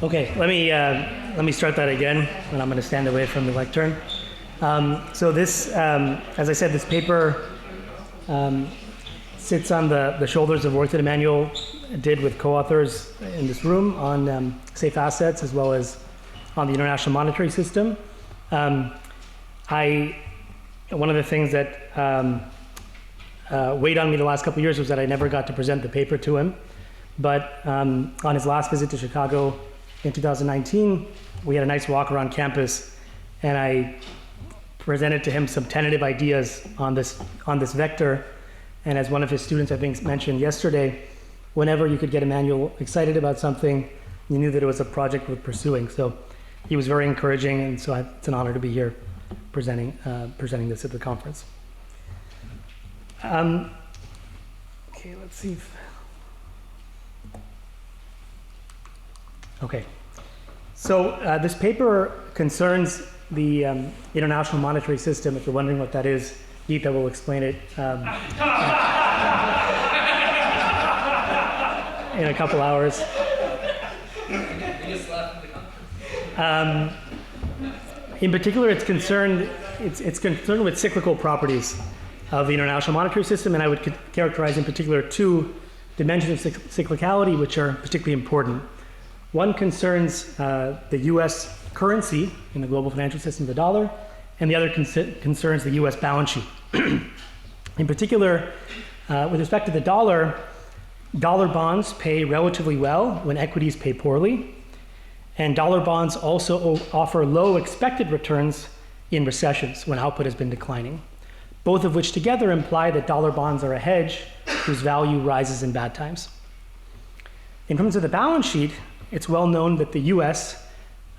Okay, let me start that again, and I'm going to stand away from the lectern. So this, as I said, this paper sits on the shoulders of work that Emmanuel did with co-authors in this room on safe assets as well as on the international monetary system. One of the things that weighed on me the last couple of years was that I never got to present the paper to him. But on his last visit to Chicago in 2019, we had a nice walk around campus, and I presented to him some tentative ideas on this vector. And as one of his students, I think, mentioned yesterday, whenever you could get Emmanuel excited about something, you knew that it was a project worth pursuing. So he was very encouraging, and so it's an honor to be here presenting this at the conference. Okay, let's see. Okay, so this paper concerns the international monetary system. If you're wondering what that is, Geeta will explain it in a couple hours. In particular, it's concerned with cyclical properties of the international monetary system, and I would characterize in particular two dimensions of cyclicality which are particularly important. One concerns the US currency in the global financial system, the dollar, and the other concerns the US balance sheet. In particular, with respect to the dollar bonds pay relatively well when equities pay poorly, and dollar bonds also offer low expected returns in recessions when output has been declining, both of which together imply that dollar bonds are a hedge whose value rises in bad times. In terms of the balance sheet, it's well known that the US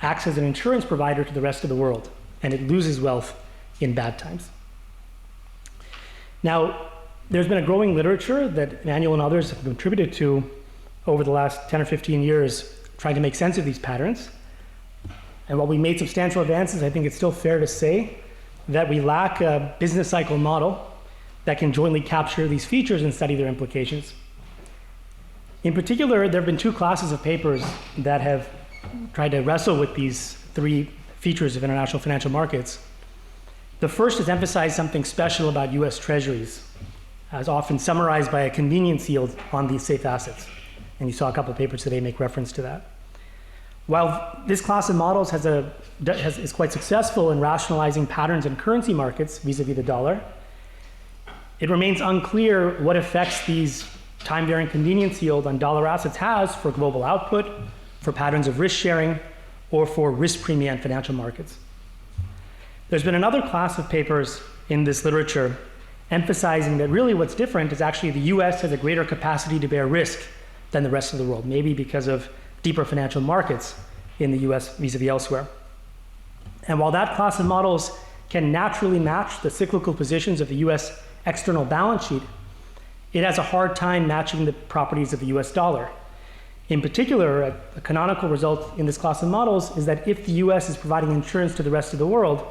acts as an insurance provider to the rest of the world, and it loses wealth in bad times. Now, there's been a growing literature that Emmanuel and others have contributed to over the last 10 or 15 years trying to make sense of these patterns. And while we made substantial advances, I think it's still fair to say that we lack a business cycle model that can jointly capture these features and study their implications. In particular, there have been two classes of papers that have tried to wrestle with these three features of international financial markets. The first has emphasized something special about US treasuries, as often summarized by a convenience yield on these safe assets. And you saw a couple of papers today make reference to that. While this class of models is quite successful in rationalizing patterns in currency markets vis-a-vis the dollar, it remains unclear what effects these time-varying convenience yield on dollar assets has for global output, for patterns of risk sharing, or for risk premia in financial markets. There's been another class of papers in this literature emphasizing that really what's different is actually the US has a greater capacity to bear risk than the rest of the world, maybe because of deeper financial markets in the US vis-a-vis elsewhere. And while that class of models can naturally match the cyclical positions of the US external balance sheet, it has a hard time matching the properties of the US dollar. In particular, a canonical result in this class of models is that if the US is providing insurance to the rest of the world,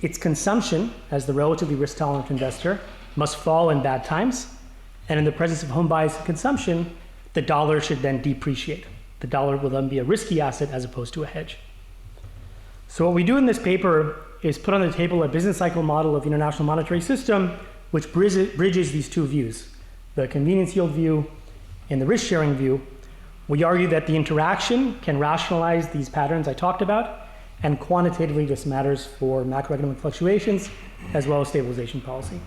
its consumption, as the relatively risk-tolerant investor, must fall in bad times, and in the presence of home bias and consumption, the dollar should then depreciate. The dollar will then be a risky asset as opposed to a hedge. So what we do in this paper is put on the table a business cycle model of the international monetary system which bridges these two views, the convenience yield view and the risk sharing view. We argue that the interaction can rationalize these patterns I talked about, and quantitatively this matters for macroeconomic fluctuations as well as stabilization policy.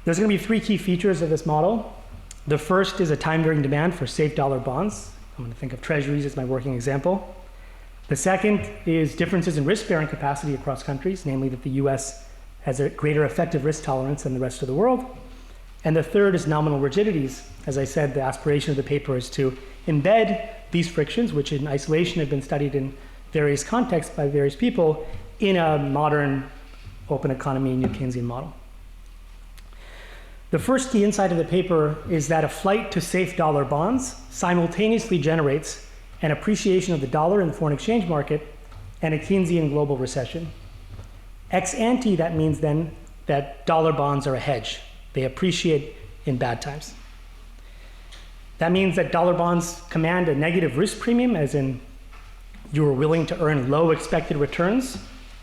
There's going to be three key features of this model. The first is a time-varying demand for safe dollar bonds. I'm going to think of treasuries as my working example. The second is differences in risk-bearing capacity across countries, namely that the US has a greater effective risk tolerance than the rest of the world. And the third is nominal rigidities. As I said, the aspiration of the paper is to embed these frictions, which in isolation have been studied in various contexts by various people, in a modern open economy New Keynesian model. The first key insight of the paper is that a flight to safe dollar bonds simultaneously generates an appreciation of the dollar in the foreign exchange market and a Keynesian global recession. Ex ante, that means then that dollar bonds are a hedge. They appreciate in bad times. That means that dollar bonds command a negative risk premium, as in you are willing to earn low expected returns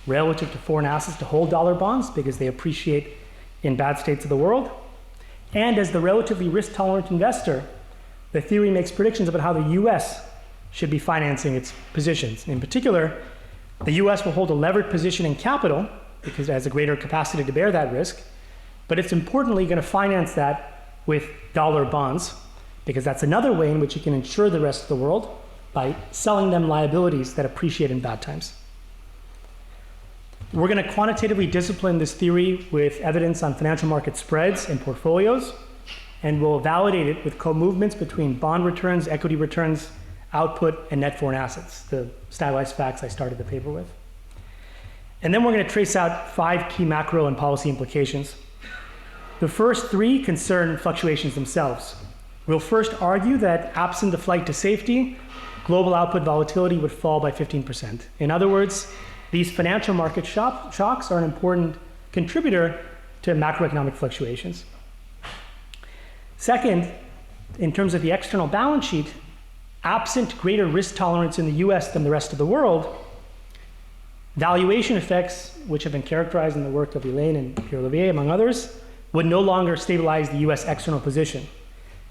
relative to foreign assets to hold dollar bonds because they appreciate in bad states of the world. And as the relatively risk-tolerant investor, the theory makes predictions about how the US should be financing its positions. In particular, the US will hold a levered position in capital because it has a greater capacity to bear that risk, but it's importantly going to finance that with dollar bonds because that's another way in which it can insure the rest of the world by selling them liabilities that appreciate in bad times. We're going to quantitatively discipline this theory with evidence on financial market spreads and portfolios, and we'll validate it with co-movements between bond returns, equity returns, output, and net foreign assets, the stylized facts I started the paper with. And then we're going to trace out 5 key macro and policy implications. The first 3 concern fluctuations themselves. We'll first argue that absent the flight to safety, global output volatility would fall by 15%. In other words, these financial market shocks are an important contributor to macroeconomic fluctuations. Second, in terms of the external balance sheet, absent greater risk tolerance in the US than the rest of the world, valuation effects, which have been characterized in the work of Elaine and Pierre Olivier, among others, would no longer stabilize the US external position.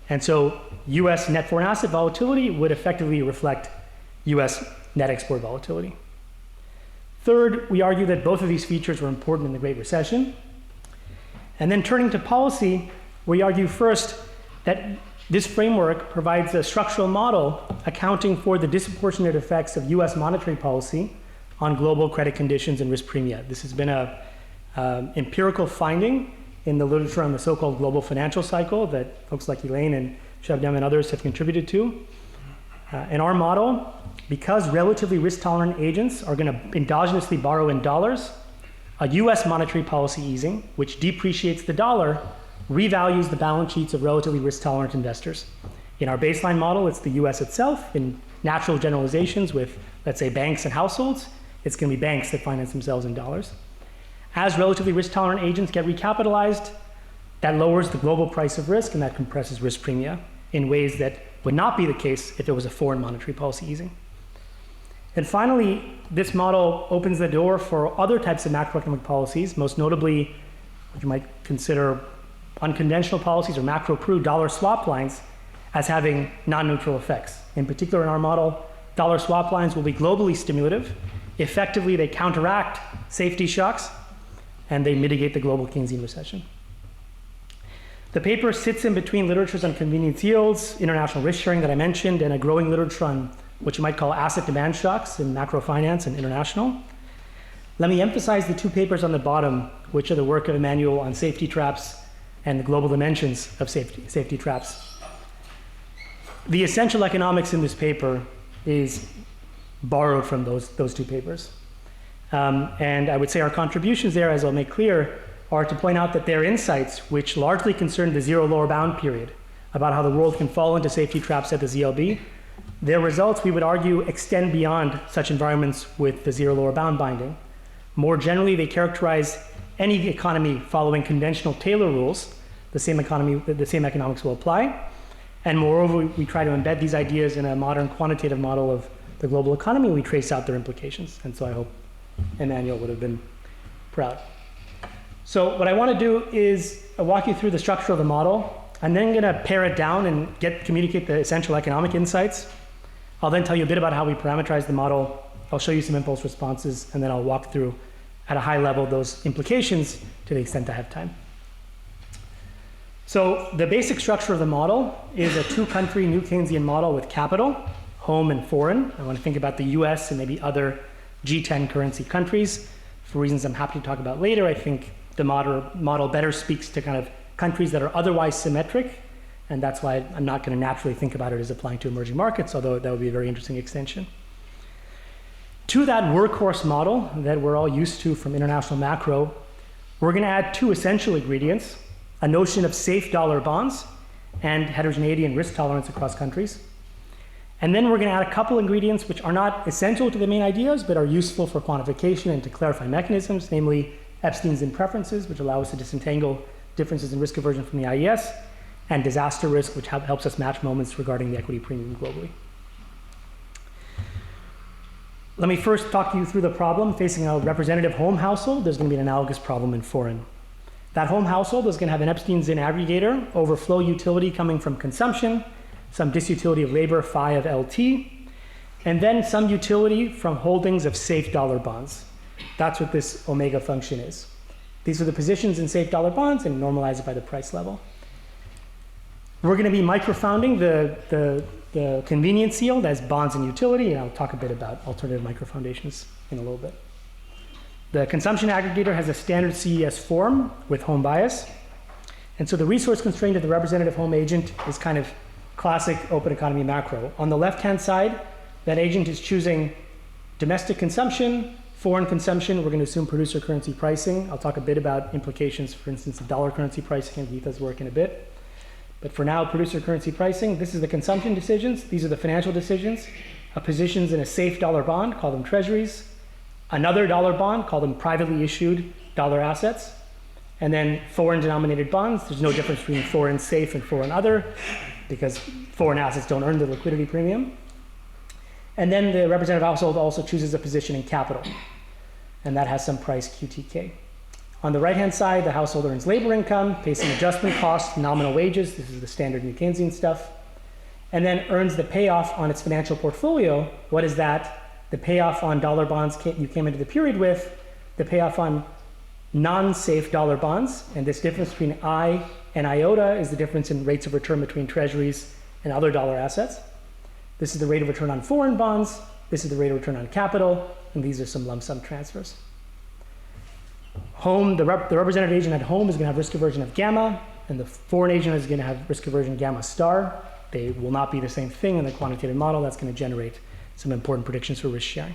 And so US net foreign asset volatility would effectively reflect US net export volatility. Third, we argue that both of these features were important in the Great Recession. And then turning to policy, we argue first that this framework provides a structural model accounting for the disproportionate effects of US monetary policy on global credit conditions and risk premia. This has been an empirical finding in the literature on the so-called global financial cycle that folks like Elaine and Shabnam and others have contributed to. In our model, because relatively risk-tolerant agents are going to endogenously borrow in dollars, a US monetary policy easing, which depreciates the dollar, revalues the balance sheets of relatively risk-tolerant investors. In our baseline model, it's the US itself. In natural generalizations with, let's say, banks and households, it's going to be banks that finance themselves in dollars. As relatively risk-tolerant agents get recapitalized, that lowers the global price of risk and that compresses risk premia in ways that would not be the case if it was a foreign monetary policy easing. And finally, this model opens the door for other types of macroeconomic policies, most notably what you might consider unconventional policies or macro-pru dollar swap lines as having non-neutral effects. In particular, in our model, dollar swap lines will be globally stimulative. Effectively, they counteract safety shocks, and they mitigate the global Keynesian recession. The paper sits in between literatures on convenience yields, international risk sharing that I mentioned, and a growing literature on what you might call asset demand shocks in macro finance and international. Let me emphasize the 2 papers on the bottom, which are the work of Emmanuel on safety traps and the global dimensions of safety traps. The essential economics in this paper is borrowed from those 2 papers. And I would say our contributions there, as I'll make clear, are to point out that their insights, which largely concern the zero lower bound period, about how the world can fall into safety traps at the ZLB, their results, we would argue, extend beyond such environments with the zero lower bound binding. More generally, they characterize any economy following conventional Taylor rules. The same economics will apply. And moreover, we try to embed these ideas in a modern quantitative model of the global economy. We trace out their implications. And so I hope Emmanuel would have been proud. So what I want to do is walk you through the structure of the model. I'm then going to pare it down and communicate the essential economic insights. I'll then tell you a bit about how we parameterize the model. I'll show you some impulse responses, and then I'll walk through at a high level those implications to the extent I have time. So the basic structure of the model is a 2-country new Keynesian model with capital, home and foreign. I want to think about the US and maybe other G10 currency countries. For reasons I'm happy to talk about later, I think the model better speaks to kind of countries that are otherwise symmetric, and that's why I'm not going to naturally think about it as applying to emerging markets, although that would be a very interesting extension. To that workhorse model that we're all used to from international macro, we're going to add 2 essential ingredients: a notion of safe dollar bonds and heterogeneity and risk tolerance across countries. And then we're going to add a couple ingredients which are not essential to the main ideas, but are useful for quantification and to clarify mechanisms, namely Epstein's in preferences, which allow us to disentangle differences in risk aversion from the IES, and disaster risk, which helps us match moments regarding the equity premium globally. Let me first talk you through the problem facing a representative home household. There's going to be an analogous problem in foreign. That home household is going to have an Epstein's aggregator, overflow utility coming from consumption, some disutility of labor, phi of LT, and then some utility from holdings of safe dollar bonds. That's what this omega function is. These are the positions in safe dollar bonds and normalize it by the price level. We're going to be microfounding the convenience yield as bonds and utility, and I'll talk a bit about alternative microfoundations in a little bit. The consumption aggregator has a standard CES form with home bias. And so the resource constraint of the representative home agent is kind of classic open economy macro. On the left-hand side, that agent is choosing domestic consumption, foreign consumption. We're going to assume producer currency pricing. I'll talk a bit about implications, for instance, of dollar currency pricing and Geetha's work in a bit. But for now, producer currency pricing, this is the consumption decisions. These are the financial decisions. Positions in a safe dollar bond, call them treasuries. Another dollar bond, call them privately issued dollar assets. And then foreign denominated bonds. There's no difference between foreign safe and foreign other because foreign assets don't earn the liquidity premium. And then the representative household also chooses a position in capital. And that has some price QTK. On the right-hand side, the household earns labor income, pays some adjustment costs, nominal wages. This is the standard New Keynesian stuff. And then earns the payoff on its financial portfolio. What is that? The payoff on dollar bonds you came into the period with, the payoff on non-safe dollar bonds. And this difference between I and iota is the difference in rates of return between treasuries and other dollar assets. This is the rate of return on foreign bonds. This is the rate of return on capital. And these are some lump sum transfers. Home, the representative agent at home is going to have risk aversion of gamma, and the foreign agent is going to have risk aversion gamma star. They will not be the same thing in the quantitative model. That's going to generate some important predictions for risk sharing.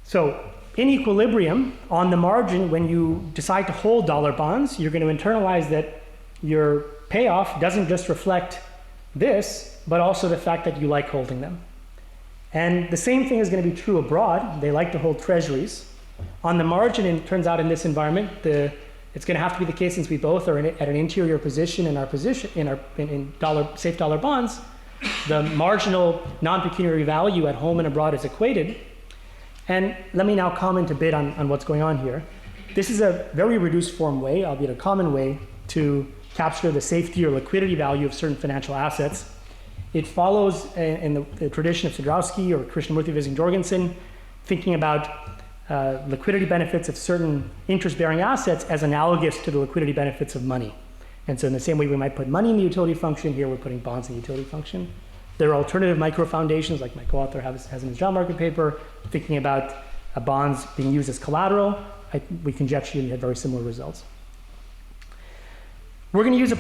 So in equilibrium, on the margin, when you decide to hold dollar bonds, you're going to internalize that your payoff doesn't just reflect this, but also the fact that you like holding them. And the same thing is going to be true abroad. They like to hold treasuries. On the margin, it turns out in this environment, it's going to have to be the case since we both are at an interior position in our position in safe dollar bonds. The marginal non-pecuniary value at home and abroad is equated. And let me now comment a bit on what's going on here. This is a very reduced form way, albeit a common way, to capture the safety or liquidity value of certain financial assets. It follows in the tradition of Sadrowski or Krishnamurti Vising-Jorgensen, thinking about liquidity benefits of certain interest-bearing assets as analogous to the liquidity benefits of money. And so in the same way we might put money in the utility function, here we're putting bonds in the utility function. There are alternative micro-foundations, like my co-author has in his job market paper, thinking about bonds being used as collateral. We conjecture you had very similar results. We're going to use a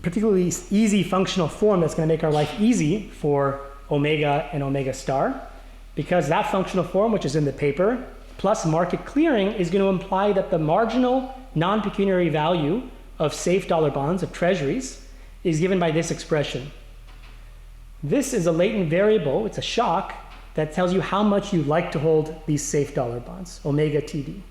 particularly easy functional form that's going to make our life easy for omega and omega star, because that functional form, which is in the paper, plus market clearing, is going to imply that the marginal non-pecuniary value of safe dollar bonds, of treasuries, is given by this expression. This is a latent variable, it's a shock, that tells you how much you like to hold these safe dollar bonds, omega TD.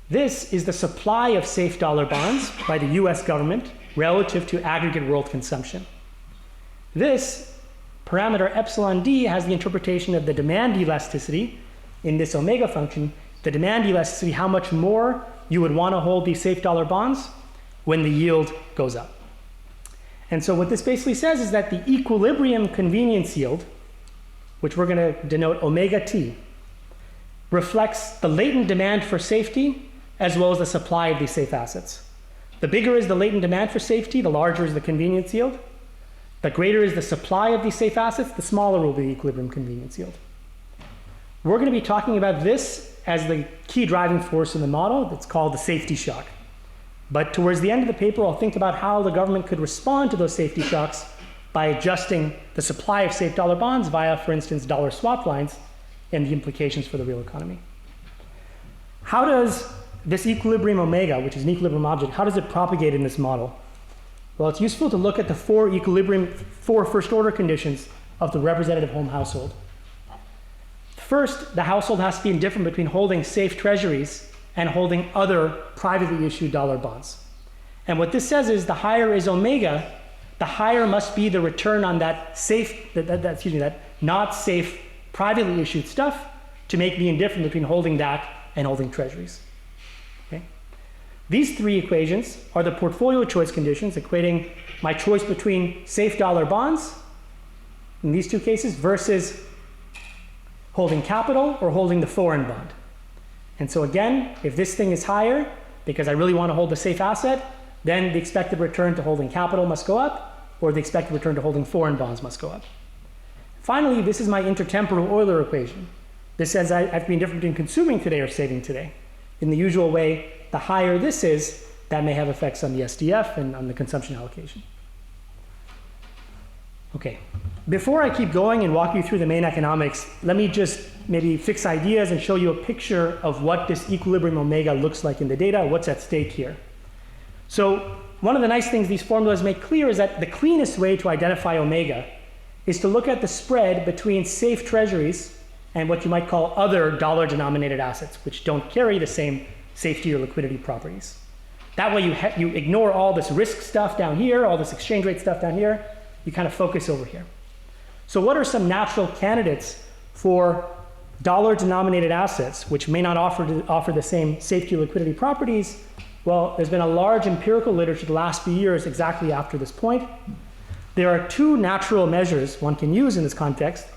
This is the supply of safe dollar bonds by the US government relative to aggregate world consumption. This parameter epsilon d has the interpretation of the demand elasticity in this omega function. The demand elasticity, how much more you would want to hold these safe dollar bonds when the yield goes up. And so what this basically says is that the equilibrium convenience yield, which we're going to denote omega t, reflects the latent demand for safety as well as the supply of these safe assets. The bigger is the latent demand for safety, the larger is the convenience yield. The greater is the supply of these safe assets, the smaller will be the equilibrium convenience yield. We're going to be talking about this as the key driving force in the model. It's called the safety shock. But towards the end of the paper, I'll think about how the government could respond to those safety shocks by adjusting the supply of safe dollar bonds via, for instance, dollar swap lines and the implications for the real economy. How does this equilibrium omega, which is an equilibrium object, how does it propagate in this model? Well, it's useful to look at the four first order conditions of the representative home household. First, the household has to be indifferent between holding safe treasuries and holding other privately issued dollar bonds. And what this says is the higher is omega, the higher must be the return on that that not safe privately issued stuff to make the indifference between holding that and holding treasuries. Okay? These three equations are the portfolio choice conditions equating my choice between safe dollar bonds in these two cases versus holding capital or holding the foreign bond. And so again, if this thing is higher because I really want to hold the safe asset, then the expected return to holding capital must go up, or the expected return to holding foreign bonds must go up. Finally, this is my intertemporal Euler equation. This says I have to be indifferent between consuming today or saving today. In the usual way, the higher this is, that may have effects on the SDF and on the consumption allocation. Okay, before I keep going and walk you through the main economics, let me just maybe fix ideas and show you a picture of what this equilibrium omega looks like in the data, what's at stake here. So one of the nice things these formulas make clear is that the cleanest way to identify omega is to look at the spread between safe treasuries and what you might call other dollar-denominated assets, which don't carry the same safety or liquidity properties. That way you ignore all this risk stuff down here, all this exchange rate stuff down here, you kind of focus over here. So what are some natural candidates for dollar-denominated assets which may not offer the same safety or liquidity properties? Well, there's been a large empirical literature the last few years exactly after this point. There are two natural measures one can use in this context.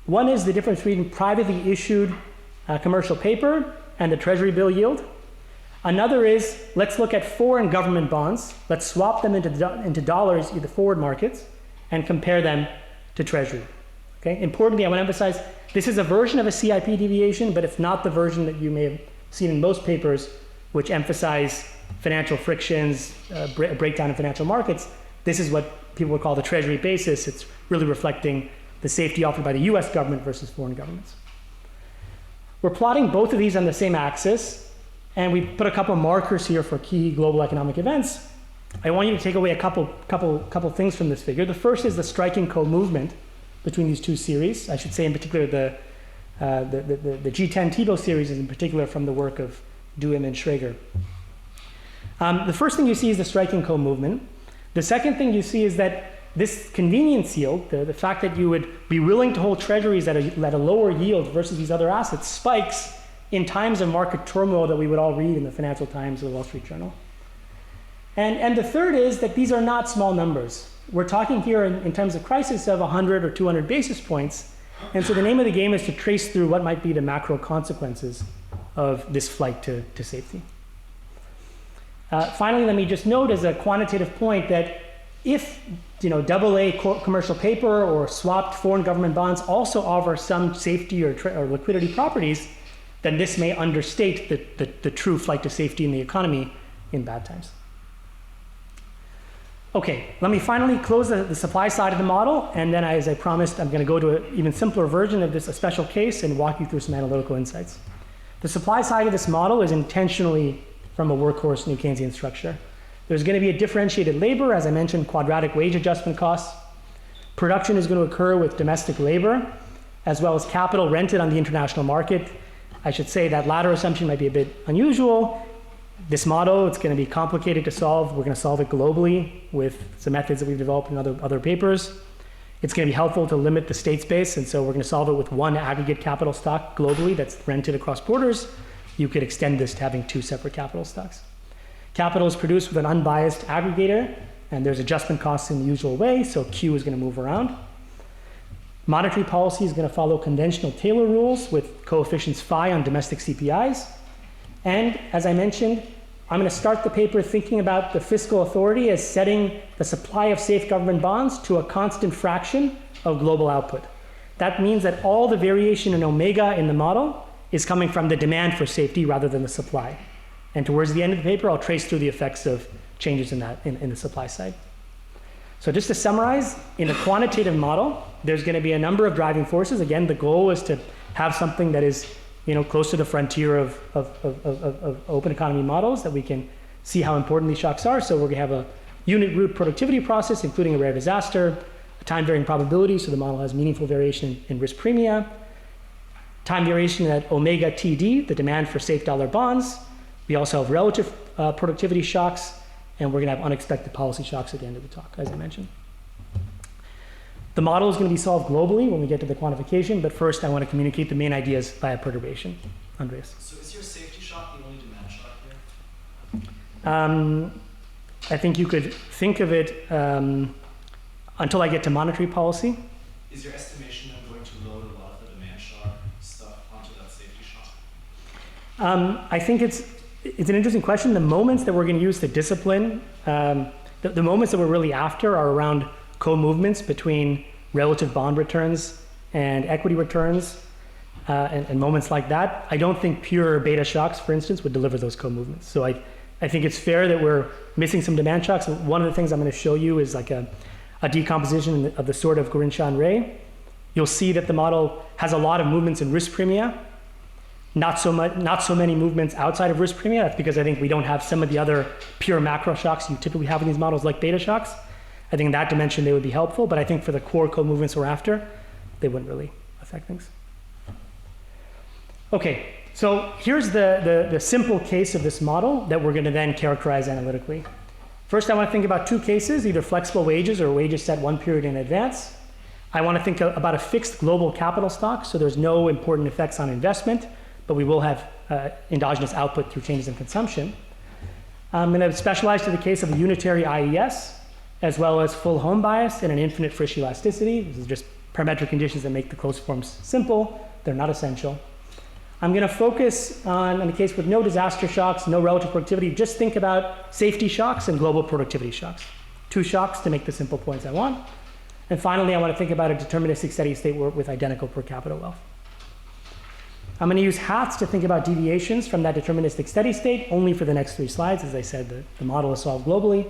One is the difference between privately issued commercial paper and the treasury bill yield. Another is, let's look at foreign government bonds. Let's swap them into dollars in the forward markets and compare them to treasury. Okay? Importantly, I want to emphasize, this is a version of a CIP deviation, but it's not the version that you may have seen in most papers which emphasize financial frictions, breakdown in financial markets. This is what people would call the treasury basis. It's really reflecting the safety offered by the US government versus foreign governments. We're plotting both of these on the same axis, and we put a couple markers here for key global economic events. I want you to take away a couple things from this figure. The first is the striking co-movement between these two series. I should say in particular the G10 TIBO series is in particular from the work of Duhem and Schrager. The first thing you see is the striking co-movement. The second thing you see is that this convenience yield, the fact that you would be willing to hold treasuries at a lower yield versus these other assets, spikes in times of market turmoil that we would all read in the Financial Times or the Wall Street Journal. And the third is that these are not small numbers. We're talking here in terms of crisis of 100 or 200 basis points. And so the name of the game is to trace through what might be the macro consequences of this flight to safety. Finally, let me just note as a quantitative point that if AA commercial paper or swapped foreign government bonds also offer some safety or liquidity properties, then this may understate the true flight to safety in the economy in bad times. Okay, let me finally close the supply side of the model, and then as I promised, I'm going to go to an even simpler version of this, a special case, and walk you through some analytical insights. The supply side of this model is intentionally from a workhorse New Keynesian structure. There's going to be a differentiated labor, as I mentioned, quadratic wage adjustment costs. Production is going to occur with domestic labor, as well as capital rented on the international market. I should say that latter assumption might be a bit unusual. This model, it's going to be complicated to solve. We're going to solve it globally with some methods that we've developed in other papers. It's going to be helpful to limit the state space, and so we're going to solve it with one aggregate capital stock globally that's rented across borders. You could extend this to having two separate capital stocks. Capital is produced with an unbiased aggregator, and there's adjustment costs in the usual way, so Q is going to move around. Monetary policy is going to follow conventional Taylor rules with coefficients phi on domestic CPIs. And as I mentioned, I'm going to start the paper thinking about the fiscal authority as setting the supply of safe government bonds to a constant fraction of global output. That means that all the variation in omega in the model is coming from the demand for safety rather than the supply. And towards the end of the paper, I'll trace through the effects of changes in the supply side. So just to summarize, in a quantitative model, there's going to be a number of driving forces. Again, the goal is to have something that is close to the frontier of open economy models that we can see how important these shocks are. So we're going to have a unit root productivity process, including a rare disaster, a time varying probability, so the model has meaningful variation in risk premia, time variation at omega TD, the demand for safe dollar bonds, We also have relative productivity shocks, and we're going to have unexpected policy shocks at the end of the talk, as I mentioned. The model is going to be solved globally when we get to the quantification, but first I want to communicate the main ideas via perturbation. Andreas. So is your safety shock the only demand shock here? I think you could think of it until I get to monetary policy. Is your estimation then going to load a lot of the demand shock stuff onto that safety shock? I think it's an interesting question. The moments that we're going to use to discipline, the moments that we're really after are around co-movements between relative bond returns and equity returns, and moments like that. I don't think pure beta shocks, for instance, would deliver those co-movements. So I think it's fair that we're missing some demand shocks. One of the things I'm going to show you is like a decomposition of the sort of Gourinchan-Ray. You'll see that the model has a lot of movements in risk premia, not so many movements outside of risk premia. That's because I think we don't have some of the other pure macro shocks you typically have in these models, like beta shocks. I think in that dimension they would be helpful, but I think for the core co-movements we're after, they wouldn't really affect things. Okay, so here's the simple case of this model that we're going to then characterize analytically. First, I want to think about two cases, either flexible wages or wages set one period in advance. I want to think about a fixed global capital stock, so there's no important effects on investment, but we will have endogenous output through changes in consumption. I'm going to specialize to the case of a unitary IES, as well as full home bias and an infinite Frisch elasticity. This is just parametric conditions that make the closed forms simple. They're not essential. I'm going to focus on a case with no disaster shocks, no relative productivity. Just think about safety shocks and global productivity shocks. Two shocks to make the simple points I want. And finally, I want to think about a deterministic steady state with identical per capita wealth. I'm going to use hats to think about deviations from that deterministic steady state only for the next 3 slides. As I said, the model is solved globally.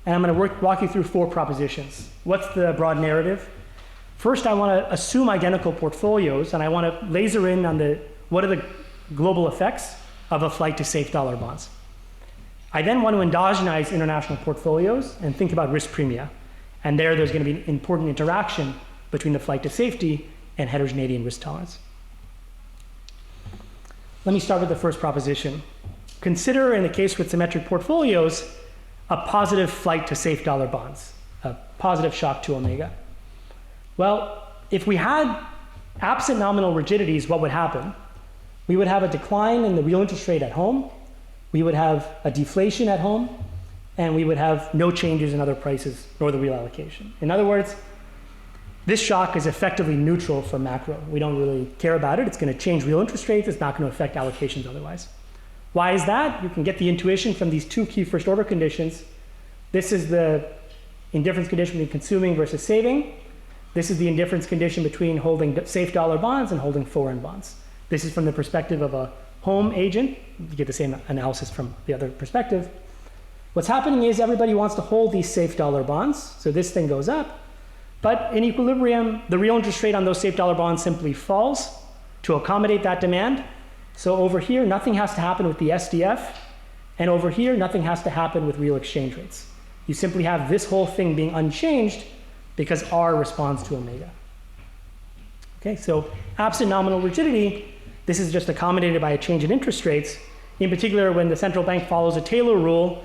And I'm going to walk you through 4 propositions. What's the broad narrative? First, I want to assume identical portfolios, and I want to laser in on what are the global effects of a flight to safe dollar bonds. I then want to endogenize international portfolios and think about risk premia. And there's going to be an important interaction between the flight to safety and heterogeneity and risk tolerance. Let me start with the first proposition. Consider, in the case with symmetric portfolios, a positive flight to safe dollar bonds, a positive shock to omega. Well, if we had absent nominal rigidities, what would happen? We would have a decline in the real interest rate at home, we would have a deflation at home, and we would have no changes in other prices nor the real allocation. In other words, this shock is effectively neutral for macro. We don't really care about it. It's going to change real interest rates. It's not going to affect allocations otherwise. Why is that? You can get the intuition from these 2 key first order conditions. This is the indifference condition between consuming versus saving. This is the indifference condition between holding safe dollar bonds and holding foreign bonds. This is from the perspective of a home agent. You get the same analysis from the other perspective. What's happening is everybody wants to hold these safe dollar bonds, so this thing goes up. But in equilibrium, the real interest rate on those safe dollar bonds simply falls to accommodate that demand. So over here, nothing has to happen with the SDF, and over here, nothing has to happen with real exchange rates. You simply have this whole thing being unchanged because R responds to omega. Okay, so absent nominal rigidity, this is just accommodated by a change in interest rates. In particular, when the central bank follows a Taylor rule,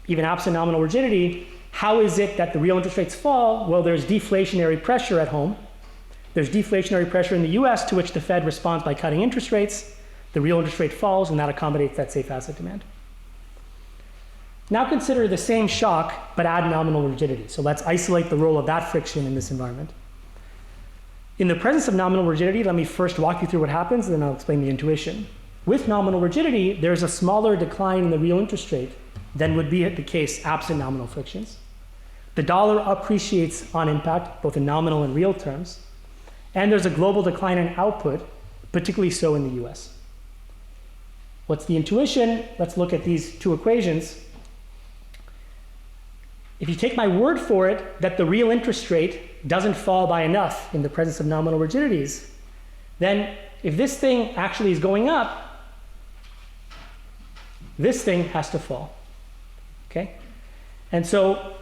even absent nominal rigidity, how is it that the real interest rates fall? Well, there's deflationary pressure at home. There's deflationary pressure in the US to which the Fed responds by cutting interest rates. The real interest rate falls, and that accommodates that safe asset demand. Now consider the same shock, but add nominal rigidity. So let's isolate the role of that friction in this environment. In the presence of nominal rigidity, let me first walk you through what happens, and then I'll explain the intuition. With nominal rigidity, there's a smaller decline in the real interest rate than would be the case absent nominal frictions. The dollar appreciates on impact, both in nominal and real terms, and there's a global decline in output, particularly so in the US. What's the intuition? Let's look at these 2 equations. If you take my word for it that the real interest rate doesn't fall by enough in the presence of nominal rigidities, then if this thing actually is going up, this thing has to fall. Okay? And so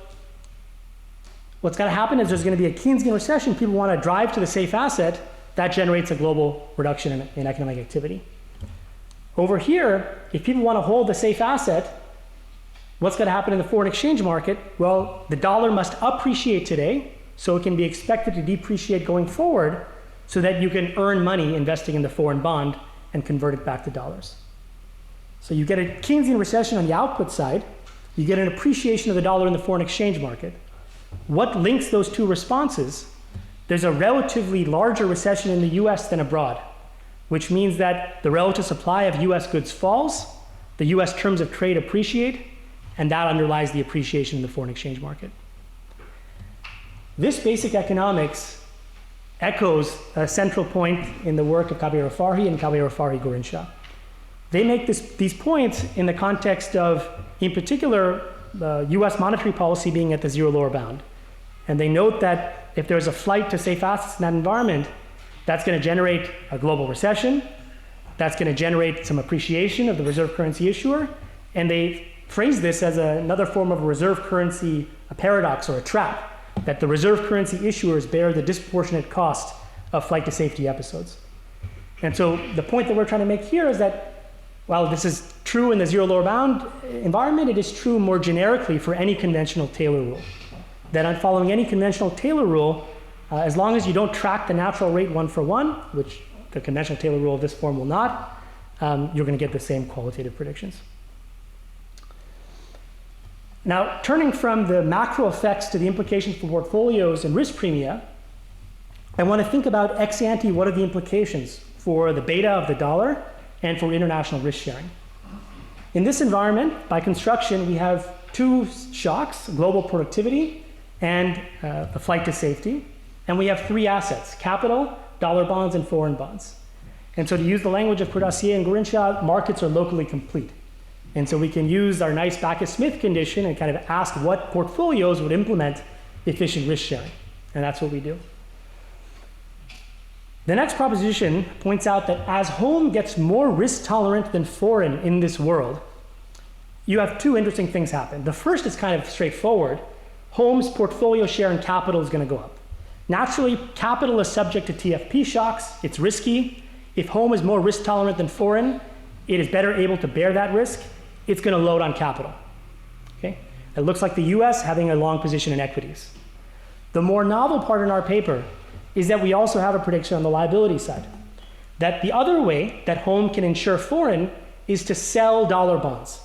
what's going to happen is there's going to be a Keynesian recession. People want to drive to the safe asset. That generates a global reduction in economic activity. Over here, if people want to hold a safe asset, what's going to happen in the foreign exchange market? Well, the dollar must appreciate today, so it can be expected to depreciate going forward, so that you can earn money investing in the foreign bond and convert it back to dollars. So you get a Keynesian recession on the output side, you get an appreciation of the dollar in the foreign exchange market. What links those two responses? There's a relatively larger recession in the US than abroad, which means that the relative supply of US goods falls, the US terms of trade appreciate, and that underlies the appreciation in the foreign exchange market. This basic economics echoes a central point in the work of Emmanuel Farhi and Emmanuel Farhi. They make these points in the context of, in particular, US monetary policy being at the zero lower bound. And they note that if there's a flight to safe assets in that environment, that's going to generate a global recession, that's going to generate some appreciation of the reserve currency issuer, and they phrase this as another form of a reserve currency, a paradox or a trap, that the reserve currency issuers bear the disproportionate cost of flight to safety episodes. And so the point that we're trying to make here is that while this is true in the zero lower bound environment, it is true more generically for any conventional Taylor rule. That on following any conventional Taylor rule, as long as you don't track the natural rate one for one, which the conventional Taylor rule of this form will not, you're going to get the same qualitative predictions. Now, turning from the macro effects to the implications for portfolios and risk premia, I want to think about ex ante, what are the implications for the beta of the dollar and for international risk sharing. In this environment, by construction, we have two shocks, global productivity and the flight to safety. And we have three assets, capital, dollar bonds, and foreign bonds. And so to use the language of Kudassier and Gurinshaw, markets are locally complete. And so we can use our nice Backus-Smith condition and kind of ask what portfolios would implement efficient risk sharing. And that's what we do. The next proposition points out that as home gets more risk tolerant than foreign in this world, you have two interesting things happen. The first is kind of straightforward. Home's portfolio share in capital is going to go up. Naturally, capital is subject to TFP shocks. It's risky. If home is more risk tolerant than foreign, it is better able to bear that risk. It's going to load on capital. Okay? It looks like the US having a long position in equities. The more novel part in our paper is that we also have a prediction on the liability side. That the other way that home can insure foreign is to sell dollar bonds,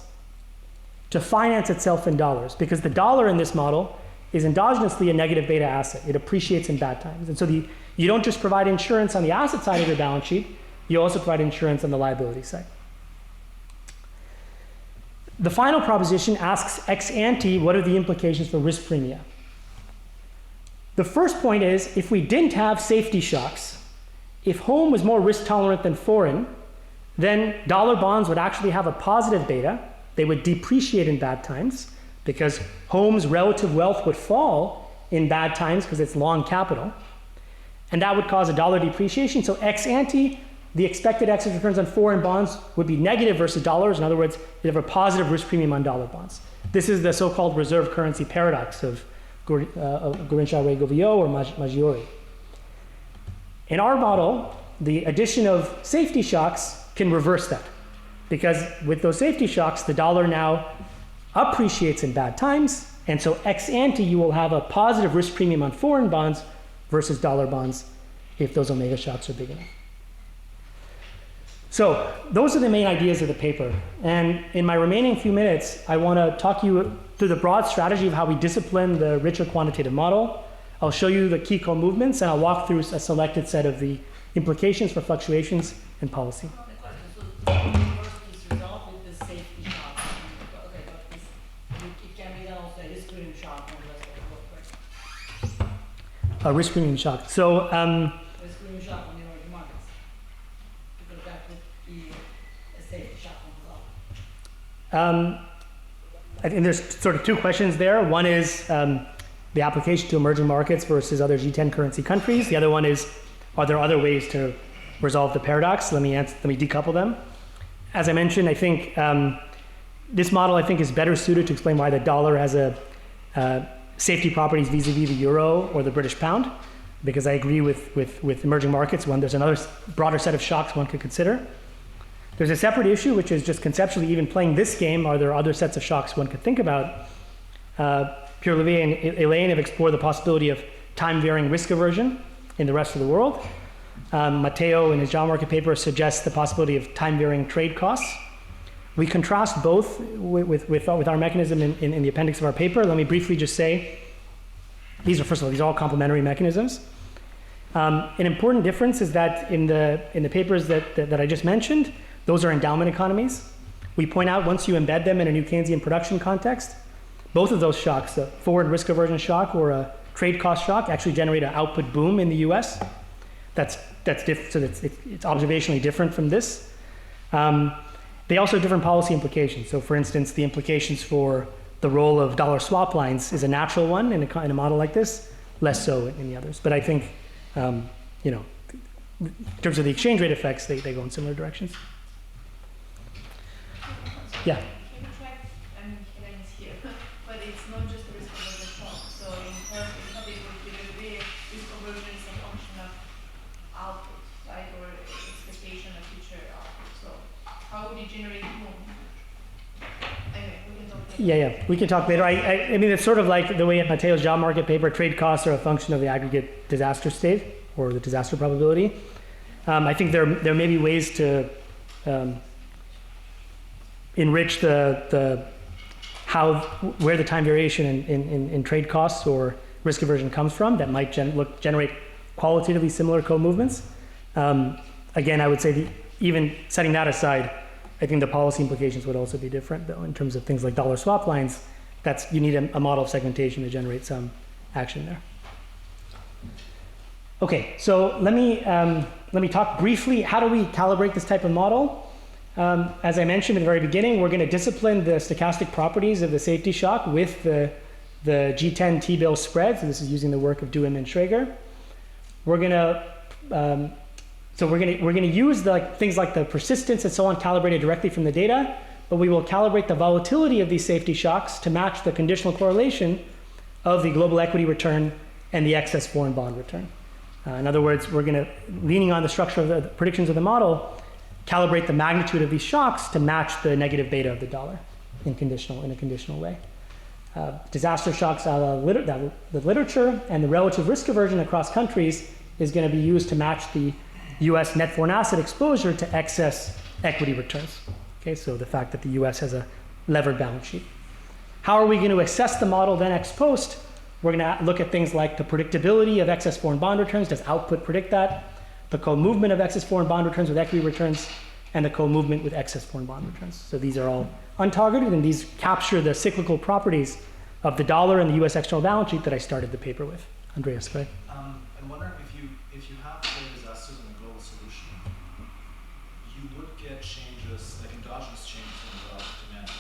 to finance itself in dollars, because the dollar in this model is endogenously a negative beta asset. It appreciates in bad times. And so you don't just provide insurance on the asset side of your balance sheet, you also provide insurance on the liability side. The final proposition asks ex ante, what are the implications for risk premia? The first point is, if we didn't have safety shocks, if home was more risk tolerant than foreign, then dollar bonds would actually have a positive beta. They would depreciate in bad times because home's relative wealth would fall in bad times because it's long capital. And that would cause a dollar depreciation. So ex ante, the expected exit returns on foreign bonds would be negative versus dollars. In other words, you'd have a positive risk premium on dollar bonds. This is the so-called reserve currency paradox of Gurinshaw-Ray-Govillot or Maggiore. In our model, the addition of safety shocks can reverse that. Because with those safety shocks, the dollar now appreciates in bad times. And so ex ante, you will have a positive risk premium on foreign bonds versus dollar bonds if those omega shocks are big enough. So those are the main ideas of the paper. And in my remaining few minutes, I want to talk you through the broad strategy of how we discipline the richer quantitative model. I'll show you the key co-movements, and I'll walk through a selected set of the implications for fluctuations and policy. A risk premium shock. So, risk premium shock on the emerging markets, because that would be a safety shock on the dollar. I think there's sort of two questions there. One is the application to emerging markets versus other G10 currency countries. The other one is, are there other ways to resolve the paradox? Let me decouple them. As I mentioned, I think this model I think is better suited to explain why the dollar has a safety properties vis-a-vis the euro or the British pound, because I agree with emerging markets when there's another broader set of shocks one could consider. There's a separate issue, which is just conceptually even playing this game, are there other sets of shocks one could think about? Pierre Levier and Elaine have explored the possibility of time-varying risk aversion in the rest of the world. Matteo, in his job market paper, suggests the possibility of time-varying trade costs. We contrast both with our mechanism in the appendix of our paper. Let me briefly just say, these are all complementary mechanisms. An important difference is that in the papers that I just mentioned, those are endowment economies. We point out once you embed them in a new Keynesian production context, both of those shocks, a forward risk aversion shock or a trade cost shock, actually generate an output boom in the US. It's observationally different from this. They also have different policy implications. So for instance, the implications for the role of dollar swap lines is a natural one in a model like this, less so in the others. But I think, in terms of the exchange rate effects, they go in similar directions. Yeah. Can you track, Elaine is here, but it's not just the risk aversion shock. So in her topic with the risk aversion is a function of output, right, or expectation of future output. So how would you generate boom? Anyway, we can talk later. Yeah, we can talk later. I mean, it's sort of like the way at Matteo's job market paper, trade costs are a function of the aggregate disaster state or the disaster probability. I think there may be ways to enrich where the time variation in trade costs or risk aversion comes from that might generate qualitatively similar co-movements. Again, I would say even setting that aside, I think the policy implications would also be different, though, in terms of things like dollar swap lines. You need a model of segmentation to generate some action there. Okay, so let me talk briefly. How do we calibrate this type of model? As I mentioned at the very beginning, we're going to discipline the stochastic properties of the safety shock with the G10 T-bill spread. So this is using the work of Duhem and Schrager. We're going to use things like the persistence and so on calibrated directly from the data, but we will calibrate the volatility of these safety shocks to match the conditional correlation of the global equity return and the excess foreign bond return. In other words, we're going to, leaning on the structure of the predictions of the model, calibrate the magnitude of these shocks to match the negative beta of the dollar in a conditional way. Disaster shocks out of the literature and the relative risk aversion across countries is going to be used to match the US net foreign asset exposure to excess equity returns. Okay, so the fact that the US has a levered balance sheet. How are we going to assess the model then ex post? We're going to look at things like the predictability of excess foreign bond returns. Does output predict that? The co-movement of excess foreign bond returns with equity returns, and the co-movement with excess foreign bond returns. So these are all untargeted, and these capture the cyclical properties of the dollar and the US external balance sheet that I started the paper with. Andreas, go ahead. I'm wondering if you have the disasters in a global solution, you would get changes, like endogenous changes in the demand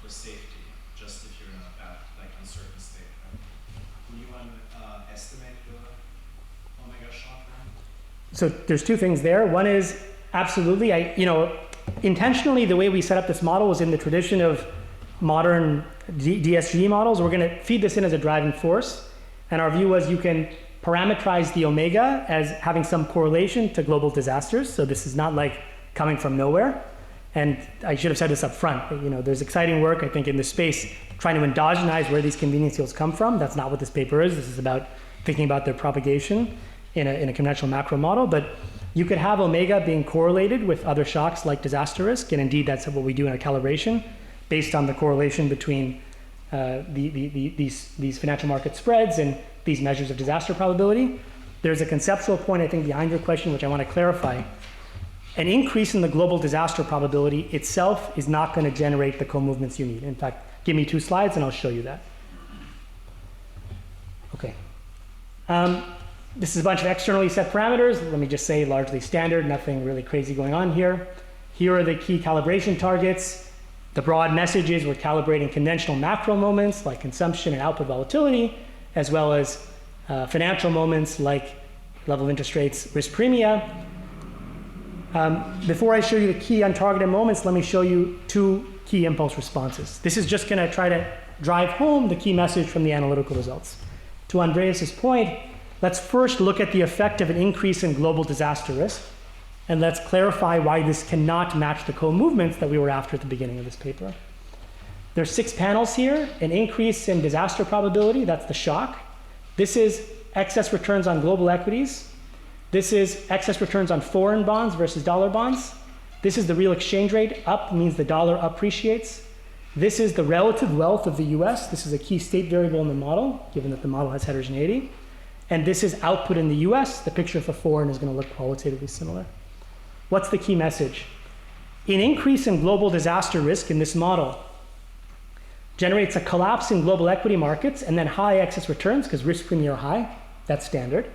for safety, just if you're in a bad, uncertain state. Right? Would you want to estimate the omega shock? So there's two things there. One is absolutely, intentionally the way we set up this model was in the tradition of modern DSG models. We're going to feed this in as a driving force. And our view was you can parameterize the omega as having some correlation to global disasters. So this is not like coming from nowhere. And I should have said this up front. There's exciting work, I think, in this space trying to endogenize where these convenience yields come from. That's not what this paper is. This is about thinking about their propagation in a conventional macro model. But you could have omega being correlated with other shocks like disaster risk. And indeed, that's what we do in our calibration based on the correlation between these financial market spreads and these measures of disaster probability. There's a conceptual point, I think, behind your question, which I want to clarify. An increase in the global disaster probability itself is not going to generate the co-movements you need. In fact, give me 2 slides and I'll show you that. Okay. This is a bunch of externally set parameters. Let me just say largely standard, nothing really crazy going on here. Here are the key calibration targets. The broad message is we're calibrating conventional macro moments like consumption and output volatility, as well as financial moments like level of interest rates, risk premia. Before I show you the key untargeted moments, let me show you 2 key impulse responses. This is just going to try to drive home the key message from the analytical results. To Andreas's point, let's first look at the effect of an increase in global disaster risk. And let's clarify why this cannot match the co-movements that we were after at the beginning of this paper. There's 6 panels here. An increase in disaster probability, that's the shock. This is excess returns on global equities. This is excess returns on foreign bonds versus dollar bonds. This is the real exchange rate. Up means the dollar appreciates. This is the relative wealth of the US. This is a key state variable in the model, given that the model has heterogeneity. And this is output in the US. The picture for foreign is going to look qualitatively similar. What's the key message? An increase in global disaster risk in this model generates a collapse in global equity markets and then high excess returns because risk premium are high. That's standard.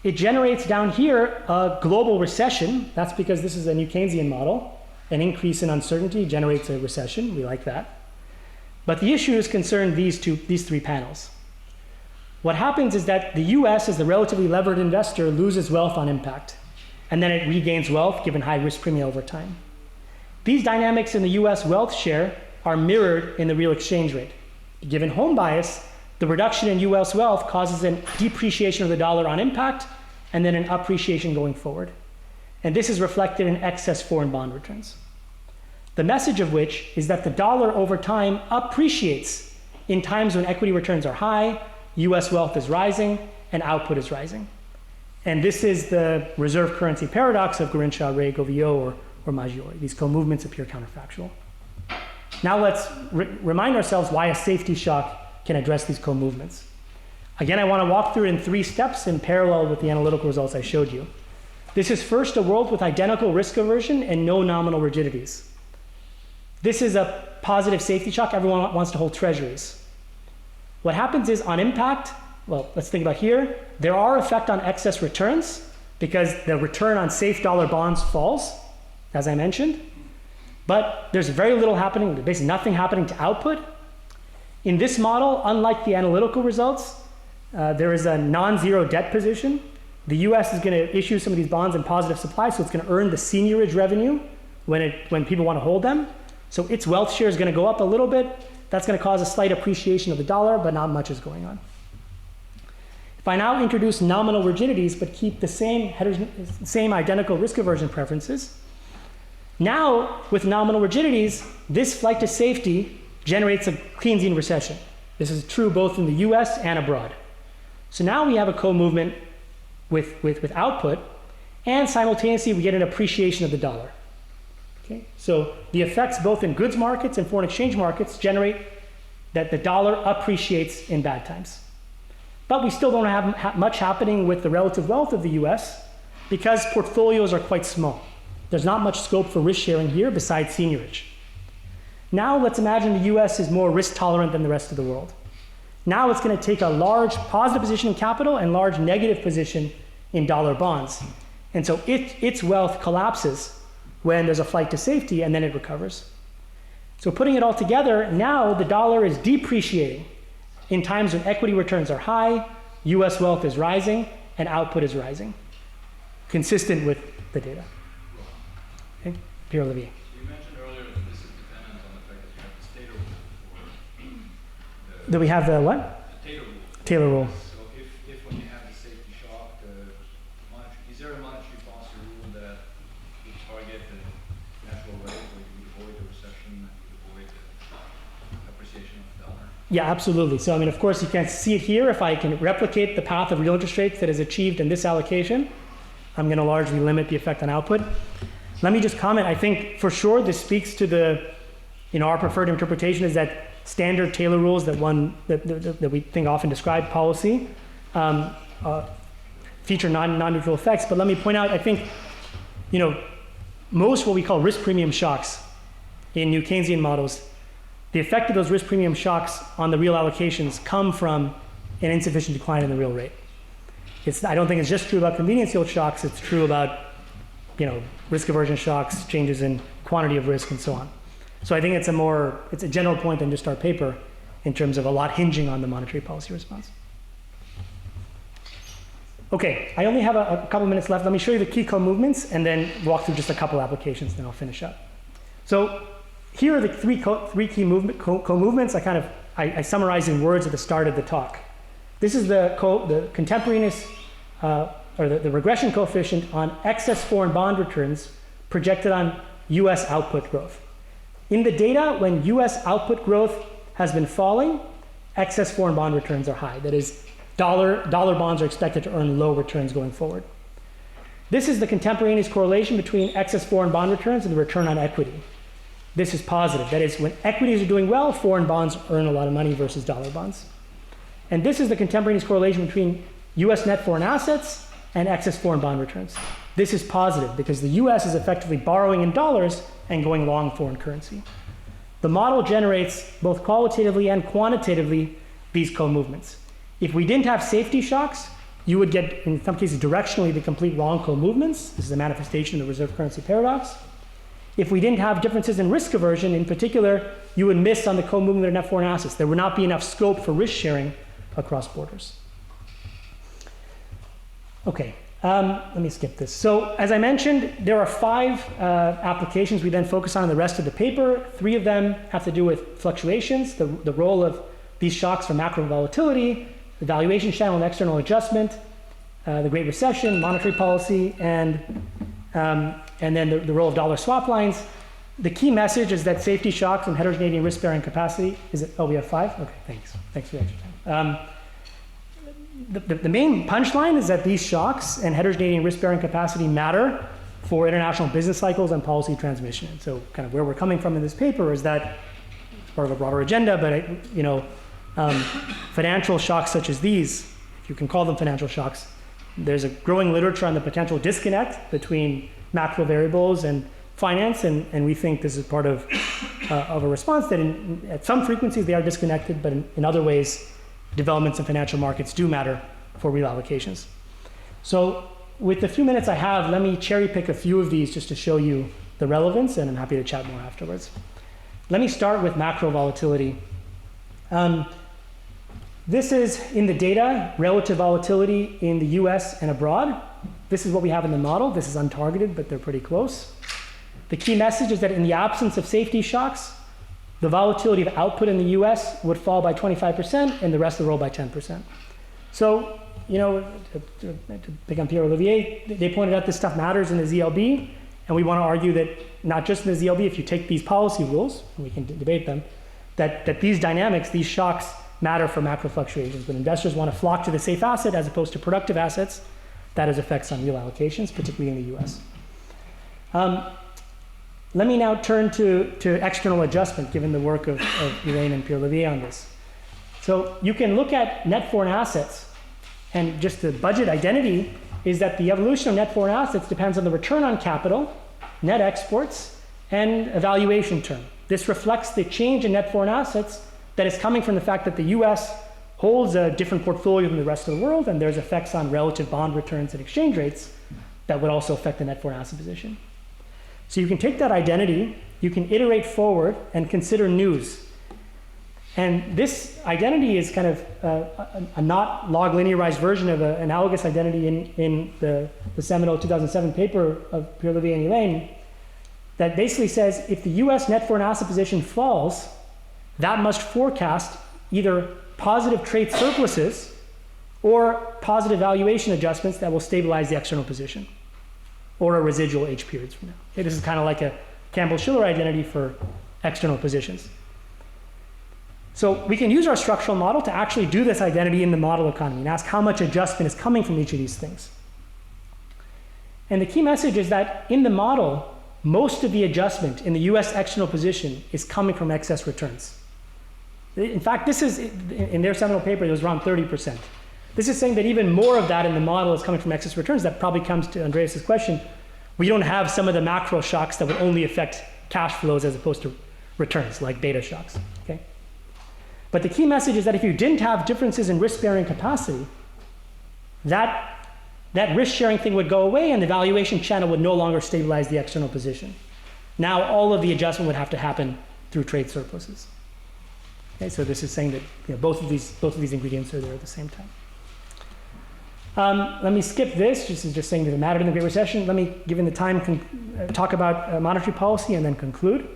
It generates down here a global recession. That's because this is a new Keynesian model. An increase in uncertainty generates a recession. We like that. But the issues concern these 3 panels. What happens is that the US, as the relatively levered investor, loses wealth on impact. And then it regains wealth given high risk premium over time. These dynamics in the US wealth share are mirrored in the real exchange rate. Given home bias, the reduction in US wealth causes a depreciation of the dollar on impact and then an appreciation going forward. And this is reflected in excess foreign bond returns. The message of which is that the dollar over time appreciates in times when equity returns are high, US wealth is rising, and output is rising. And this is the reserve currency paradox of Gorinshaw, Ray, Govillot, or Maggiore. These co-movements appear counterfactual. Now let's remind ourselves why a safety shock can address these co-movements. Again, I want to walk through it in 3 steps in parallel with the analytical results I showed you. This is first a world with identical risk aversion and no nominal rigidities. This is a positive safety shock. Everyone wants to hold treasuries. What happens is on impact, well, let's think about here. There are effects on excess returns because the return on safe dollar bonds falls, as I mentioned. But there's very little happening, basically nothing happening to output. In this model, unlike the analytical results, there is a non-zero debt position. The US is going to issue some of these bonds in positive supply, so it's going to earn the seniorage revenue when people want to hold them. So its wealth share is going to go up a little bit. That's going to cause a slight appreciation of the dollar, but not much is going on. If I now introduce nominal rigidities, but keep the same identical risk aversion preferences, now with nominal rigidities, this flight to safety generates a Keynesian recession. This is true both in the US and abroad. So now we have a co-movement with output, and simultaneously we get an appreciation of the dollar. Okay? So the effects both in goods markets and foreign exchange markets generate that the dollar appreciates in bad times. But we still don't have much happening with the relative wealth of the US because portfolios are quite small. There's not much scope for risk sharing here besides seniorage. Now let's imagine the US is more risk tolerant than the rest of the world. Now it's going to take a large positive position in capital and large negative position in dollar bonds. And so its wealth collapses when there's a flight to safety and then it recovers. So putting it all together, now the dollar is depreciating in times when equity returns are high, US wealth is rising, and output is rising, consistent with the data. Okay, Pierre Olivier. You mentioned earlier that this is dependent on the fact that you have this Taylor rule for Do we have the what? the Taylor rule. Taylor rule. So if when you have the safety shock, is there a monetary policy rule that would target the natural rate where you would avoid the recession, you would avoid the appreciation of the dollar? Yeah, absolutely. So, I mean, of course, you can't see it here. If I can replicate the path of real interest rates that is achieved in this allocation, I'm going to largely limit the effect on output. Let me just comment. I think for sure this speaks to the, our preferred interpretation is that standard Taylor rules that we think often describe policy feature non-neutral effects. But let me point out, I think, most what we call risk premium shocks in new Keynesian models, the effect of those risk premium shocks on the real allocations come from an insufficient decline in the real rate. I don't think it's just true about convenience yield shocks. It's true about, risk aversion shocks, changes in quantity of risk, and so on. So I think it's a general point than just our paper in terms of a lot hinging on the monetary policy response. Okay, I only have a couple minutes left. Let me show you the key co-movements and then walk through just a couple applications, then I'll finish up. So here are the three key co-movements. I summarized in words at the start of the talk. This is the contemporaneous or the regression coefficient on excess foreign bond returns projected on US output growth. In the data, when US output growth has been falling, excess foreign bond returns are high. That is, dollar bonds are expected to earn low returns going forward. This is the contemporaneous correlation between excess foreign bond returns and the return on equity. This is positive. That is, when equities are doing well, foreign bonds earn a lot of money versus dollar bonds. And this is the contemporaneous correlation between US net foreign assets and excess foreign bond returns. This is positive because the US is effectively borrowing in dollars and going long foreign currency. The model generates both qualitatively and quantitatively these co-movements. If we didn't have safety shocks, you would get, in some cases, directionally the complete wrong co-movements. This is a manifestation of the reserve currency paradox. If we didn't have differences in risk aversion, in particular, you would miss on the co-movement of net foreign assets. There would not be enough scope for risk sharing across borders. Okay, let me skip this. So as I mentioned, there are 5 applications we then focus on in the rest of the paper. 3 of them have to do with fluctuations, the role of these shocks for macro volatility, the valuation channel and external adjustment, the Great Recession, monetary policy, and then the role of dollar swap lines. The key message is that safety shocks and heterogeneity and risk-bearing capacity, we have 5? Okay, thanks. Thanks for the extra time. The main punchline is that these shocks and heterogeneity and risk-bearing capacity matter for international business cycles and policy transmission. And so kind of where we're coming from in this paper is that it's part of a broader agenda, but financial shocks such as these, if you can call them financial shocks, there's a growing literature on the potential disconnect between macro variables and finance, and we think this is part of a response that at some frequencies they are disconnected, but in other ways, developments in financial markets do matter for real allocations. So with the few minutes I have, let me cherry pick a few of these just to show you the relevance, and I'm happy to chat more afterwards. Let me start with macro volatility. This is in the data, relative volatility in the US and abroad. This is what we have in the model. This is untargeted, but they're pretty close. The key message is that in the absence of safety shocks, the volatility of output in the US would fall by 25% and the rest of the world by 10%. So, to pick on Pierre Olivier, they pointed out this stuff matters in the ZLB, and we want to argue that not just in the ZLB, if you take these policy rules, and we can debate them, that these dynamics, these shocks, matter for macro fluctuations. When investors want to flock to the safe asset as opposed to productive assets, that has effects on real allocations, particularly in the US. Let me now turn to external adjustment, given the work of Elaine and Pierre Olivier on this. So you can look at net foreign assets, and just the budget identity is that the evolution of net foreign assets depends on the return on capital, net exports, and a valuation term. This reflects the change in net foreign assets that is coming from the fact that the US holds a different portfolio than the rest of the world, and there's effects on relative bond returns and exchange rates that would also affect the net foreign asset position. So you can take that identity, you can iterate forward and consider news. And this identity is kind of a not log linearized version of an analogous identity in the seminal 2007 paper of Pierre Olivier and Elaine that basically says if the US net foreign asset position falls, that must forecast either positive trade surpluses or positive valuation adjustments that will stabilize the external position, or a residual H periods from now. Okay, this is kind of like a Campbell-Schiller identity for external positions. So we can use our structural model to actually do this identity in the model economy and ask how much adjustment is coming from each of these things. And the key message is that in the model, most of the adjustment in the US external position is coming from excess returns. In fact, this is, in their seminal paper, it was around 30%. This is saying that even more of that in the model is coming from excess returns. That probably comes to Andreas's question. We don't have some of the macro shocks that would only affect cash flows as opposed to returns, like beta shocks. Okay? But the key message is that if you didn't have differences in risk-bearing capacity, that risk-sharing thing would go away and the valuation channel would no longer stabilize the external position. Now all of the adjustment would have to happen through trade surpluses. Okay, so this is saying that both of these ingredients are there at the same time. Let me skip this. This is just saying that it mattered in the Great Recession. Let me, given the time, talk about monetary policy and then conclude.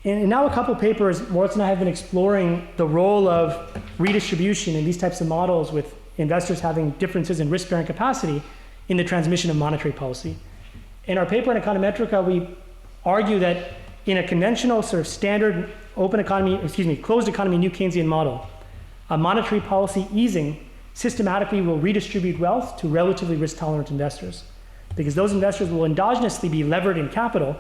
In now a couple papers, Moritz and I have been exploring the role of redistribution in these types of models with investors having differences in risk-bearing capacity in the transmission of monetary policy. In our paper in Econometrica, we argue that in a conventional sort of standard closed economy New Keynesian model, a monetary policy easing systematically will redistribute wealth to relatively risk-tolerant investors, because those investors will endogenously be levered in capital,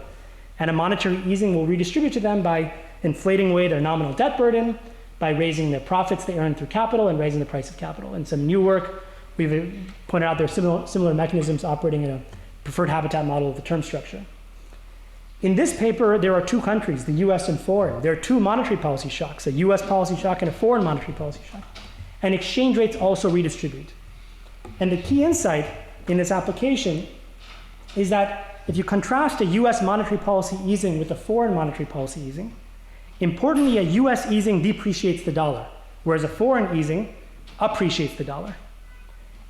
and a monetary easing will redistribute to them by inflating away their nominal debt burden, by raising the profits they earn through capital and raising the price of capital. In some new work, we've pointed out there are similar mechanisms operating in a preferred habitat model of the term structure. In this paper, there are two countries, the US and foreign. There are two monetary policy shocks, a US policy shock and a foreign monetary policy shock. And exchange rates also redistribute. And the key insight in this application is that if you contrast a US monetary policy easing with a foreign monetary policy easing, importantly, a US easing depreciates the dollar, whereas a foreign easing appreciates the dollar.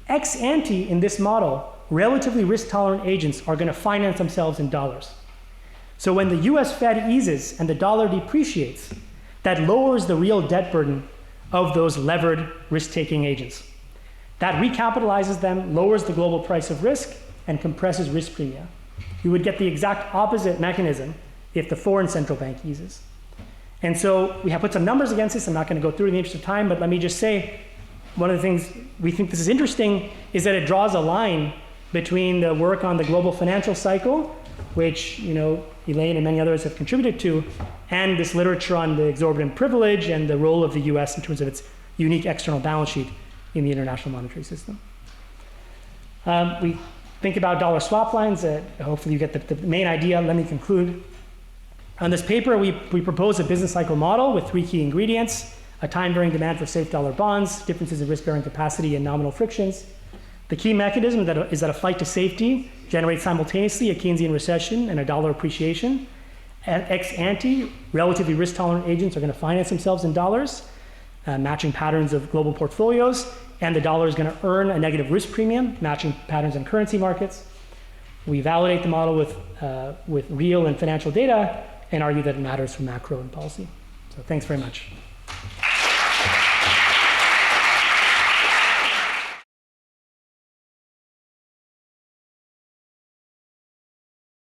Ex ante in this model, relatively risk-tolerant agents are going to finance themselves in dollars. So when the US Fed eases and the dollar depreciates, that lowers the real debt burden of those levered risk-taking agents. That recapitalizes them, lowers the global price of risk, and compresses risk premia. You would get the exact opposite mechanism if the foreign central bank eases. And so we have put some numbers against this. I'm not going to go through in the interest of time, but let me just say, one of the things we think this is interesting is that it draws a line between the work on the global financial cycle, which Elaine and many others have contributed to, and this literature on the exorbitant privilege and the role of the US in terms of its unique external balance sheet in the international monetary system. We think about dollar swap lines. Hopefully you get the main idea. Let me conclude. On this paper, we propose a business cycle model with three key ingredients: a time-varying demand for safe dollar bonds, differences in risk-bearing capacity, and nominal frictions. The key mechanism is that a flight to safety generates simultaneously a Keynesian recession and a dollar appreciation. Ex ante, relatively risk-tolerant agents are going to finance themselves in dollars, matching patterns of global portfolios, and the dollar is going to earn a negative risk premium, matching patterns in currency markets. We validate the model with real and financial data and argue that it matters for macro and policy. So thanks very much.